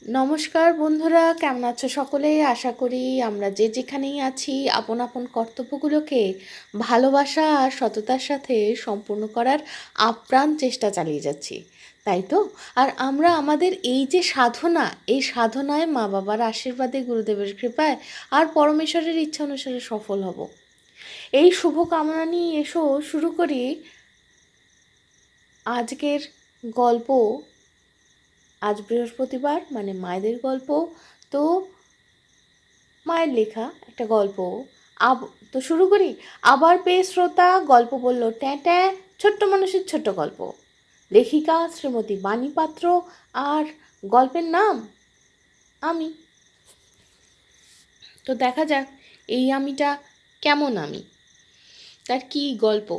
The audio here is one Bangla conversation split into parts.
নমস্কার বন্ধুরা, কেমন আছো সকলে? আশা করি আমরা যে যেখানেই আছি আপন আপন কর্তব্যগুলোকে ভালোবাসা আর সততার সাথে সম্পূর্ণ করার আপ্রাণ চেষ্টা চালিয়ে যাচ্ছি, তাই তো? আর আমরা আমাদের এই যে সাধনা, এই সাধনায় মা বাবার আশীর্বাদে, গুরুদেবের কৃপায় আর পরমেশ্বরের ইচ্ছা অনুসারে সফল হব, এই শুভ কামনা নিয়ে এসো শুরু করি আজকের গল্প। আজ বৃহস্পতিবার, মানে মায়েদের গল্প। তো মায়ের লেখা একটা গল্প। তো শুরু করি। আবার পেয়ে শ্রোতা গল্প বলল ট্যাঁ ট্যাঁ, ছোট্ট মানুষের ছোট্ট গল্প, লেখিকা শ্রীমতী বাণী পাত্র, আর গল্পের নাম আমি। তো দেখা যাক এই আমিটা কেমন আমি, তার কি গল্প।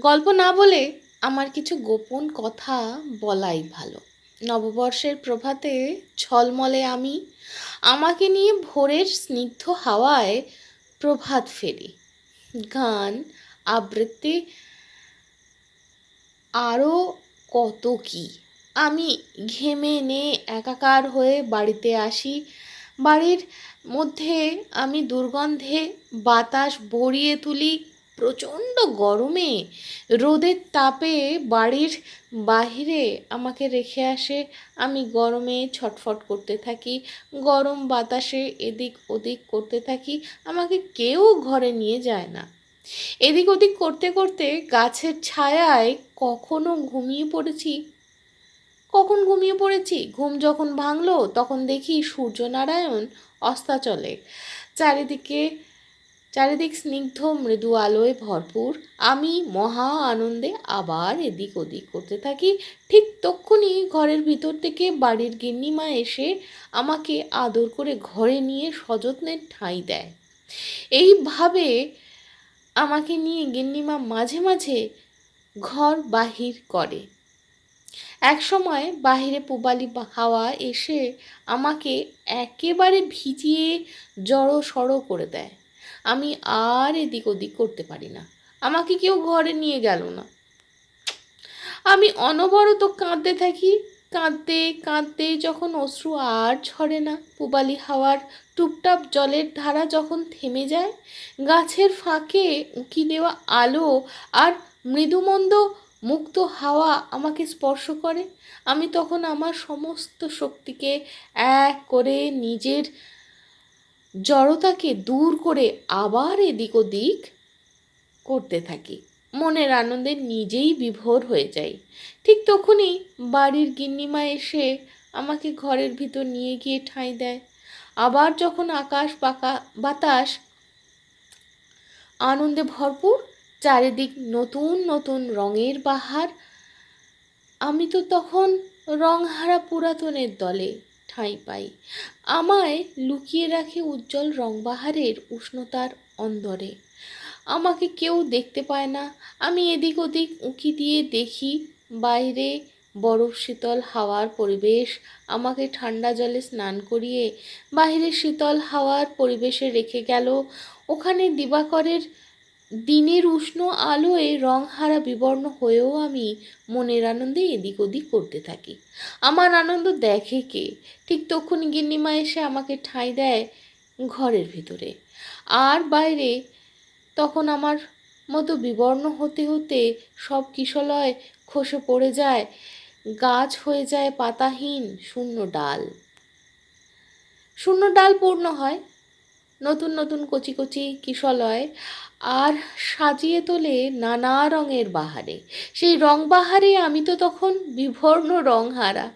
গল্প না বলে আমার কিছু গোপন কথা বলাই ভালো। নববর্ষের প্রভাতে ঝলমলে আমি, আমাকে নিয়ে ভোরের স্নিগ্ধ হাওয়ায় প্রভাত ফেরি, গান, আবৃত্তি, আরও কত কি। আমি ঘেমে নে একাকার হয়ে বাড়িতে আসি। বাড়ির মধ্যে আমি দুর্গন্ধে বাতাস ভরিয়ে তুলি। প্রচণ্ড গরমে, রোদের তাপে বাড়ির বাহিরে আমাকে রেখে আসে। আমি গরমে ছটফট করতে থাকি, গরম বাতাসে এদিক ওদিক করতে থাকি। আমাকে কেউ ঘরে নিয়ে যায় না। এদিক ওদিক করতে করতে গাছের ছায়ায় কখন ঘুমিয়ে পড়েছি। ঘুম যখন ভাঙলো তখন দেখি সূর্যনারায়ণ অস্তাচলে, চারিদিক স্নিগ্ধ মৃদু আলোয় ভরপুর। আমি মহা আনন্দে আবার এদিক ওদিক করতে থাকি। ঠিক তক্ষুনি ঘরের ভিতর থেকে বাড়ির গিন্নিমা এসে আমাকে আদর করে ঘরে নিয়ে সযত্নে ঠাঁই দেয়। এইভাবে আমাকে নিয়ে গিন্নিমা মাঝে মাঝে ঘর বাহির করে। এক সময় বাহিরে পূবালি হাওয়া এসে আমাকে একেবারে ভিজিয়ে জড়ো সড়ো করে দেয়। আমি আর এদিক ওদিক করতে পারি না। আমাকে কেউ ঘরে নিয়ে গেল না। আমি অনবরত কাঁদতে থাকি। কাঁদতে কাঁদতে যখন অশ্রু আর ঝরে না, পূবালি হাওয়ার টুপটাপ জলের ধারা যখন থেমে যায়, গাছের ফাঁকে উঁকি দেওয়া আলো আর মৃদুমন্দ মুক্ত হাওয়া আমাকে স্পর্শ করে, আমি তখন আমার সমস্ত শক্তিকে এক করে নিজের জড়তাকে দূর করে আবার এদিক ওদিক করতে থাকি। মনের আনন্দে নিজেই বিভোর হয়ে যাই। ঠিক তখনই বাড়ির গিন্নিমা এসে আমাকে ঘরের ভিতর নিয়ে গিয়ে ঠাঁই দেয়। আবার যখন আকাশ বাতাস আনন্দে ভরপুর, চারিদিক নতুন নতুন রঙের বাহার, আমি তো তখন রংহারা পুরাতনের দলে ঠাঁই পাই। আমায় লুকিয়ে রাখে উজ্জ্বল রংবাহারের উষ্ণতার অন্দরে। আমাকে কেউ দেখতে পায় না। আমি এদিক ওদিক উঁকি দিয়ে দেখি। বাইরে বরফ শীতল হাওয়ার পরিবেশ আমাকে ঠান্ডা জলে স্নান করিয়ে বাইরে শীতল হাওয়ার পরিবেশে রেখে গেল। ওখানে দিবাকরের দিনের উষ্ণ আলোয় রংহারা বিবর্ণ হয়েও আমি মনের আনন্দে এদিক ওদিক করতে থাকি। আমার আনন্দ দেখে কে? ঠিক তখনই গিন্নিমা এসে আমাকে ঠাঁই দেয় ঘরের ভিতরে। আর বাইরে তখন আমার মতো বিবর্ণ হতে হতে সব কিশলয় খসে পড়ে যায়। গাছ হয়ে যায় পাতাহীন শূন্য ডাল পূর্ণ হয় নতুন নতুন কচি কচি কিশলয়, আর সাজিয়ে তোলে নানা রঙের বাহারে। সেই রং বাহারে আমি তো তখন বিবর্ণ রংহারা।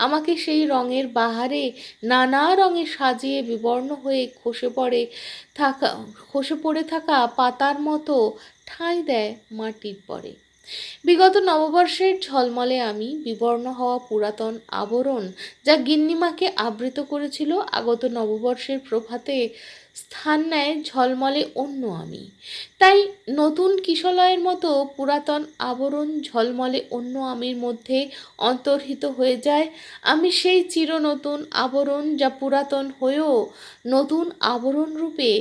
আমাকে সেই রঙের বাহারে নানা রঙে সাজিয়ে বিবর্ণ হয়ে খসে পড়ে থাকা পাতার মতো ঠাঁই দেয় মাটির পরে। বিগত নববর্ষের ঝলমলে আমি, বিবর্ণ হওয়া পুরাতন আবরণ যা গিন্নিমাকে আবৃত করেছিল, আগত নববর্ষের প্রভাতে স্থান নেয় ঝলমলে অন্য আমি। তাই নতুন কিশলয়ের মতো পুরাতন আবরণ ঝলমলে অন্য আমির মধ্যে অন্তর্হিত হয়ে যায়। আমি সেই চির নতুন আবরণ যা পুরাতন হয়েও নতুন আবরণ রূপে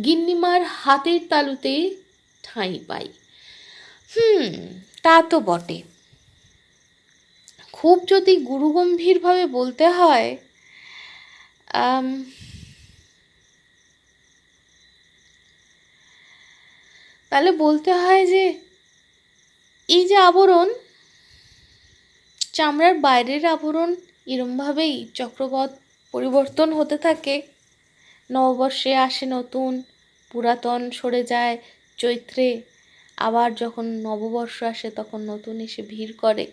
গিন্নিমার হাতের তালুতে ঠাঁই পাই। তা তো বটে। খুব যদি গুরুগম্ভীরভাবে বলতে হয়, আম, তাহলে বলতে হয় যে এই যে আবরণ, চামড়ার বাইরের আবরণ এরমভাবেই চক্রপথ পরিবর্তন হতে থাকে। নববর্ষে আসে নতুন, পুরাতন সরে যায় চৈত্রে, আবার যখন নববর্ষ আসে তখন নতুন এসে ভিড় করে।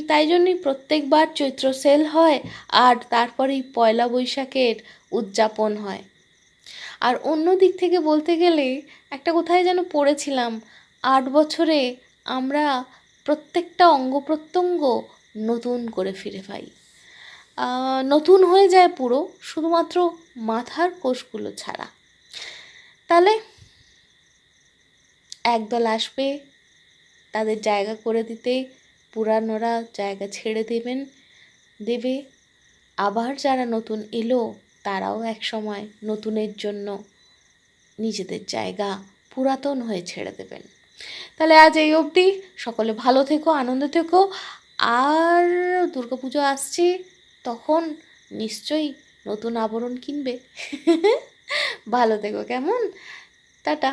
তাই জন্যই প্রত্যেকবার চৈত্র সেল হয়, আর তারপরেই পয়লা বৈশাখের উদযাপন হয়। আর অন্য দিক থেকে বলতে গেলে, একটা কোথায় যেন পড়েছিলাম, 8 বছরে আমরা প্রত্যেকটা অঙ্গ প্রত্যঙ্গ নতুন করে ফিরে পাই, নতুন হয়ে যায় পুরো, শুধুমাত্র মাথার কোষগুলো ছাড়া। তাহলে একদল আসবে তাদের জায়গা করে দিতে, পুরানোরা জায়গা ছেড়ে দেবে, আবার যারা নতুন এলো তারাও এক সময় নতুনের জন্য নিজেদের জায়গা পুরাতন হয়ে ছেড়ে দেবেন। তাহলে আজ এই অবধি, সকলে ভালো থেকো, আনন্দ থেকো। আর দুর্গাপুজো আসছে, তখন নিশ্চয়ই নতুন আবরণ কিনবে। ভালো থেকো, কেমন? টাটা।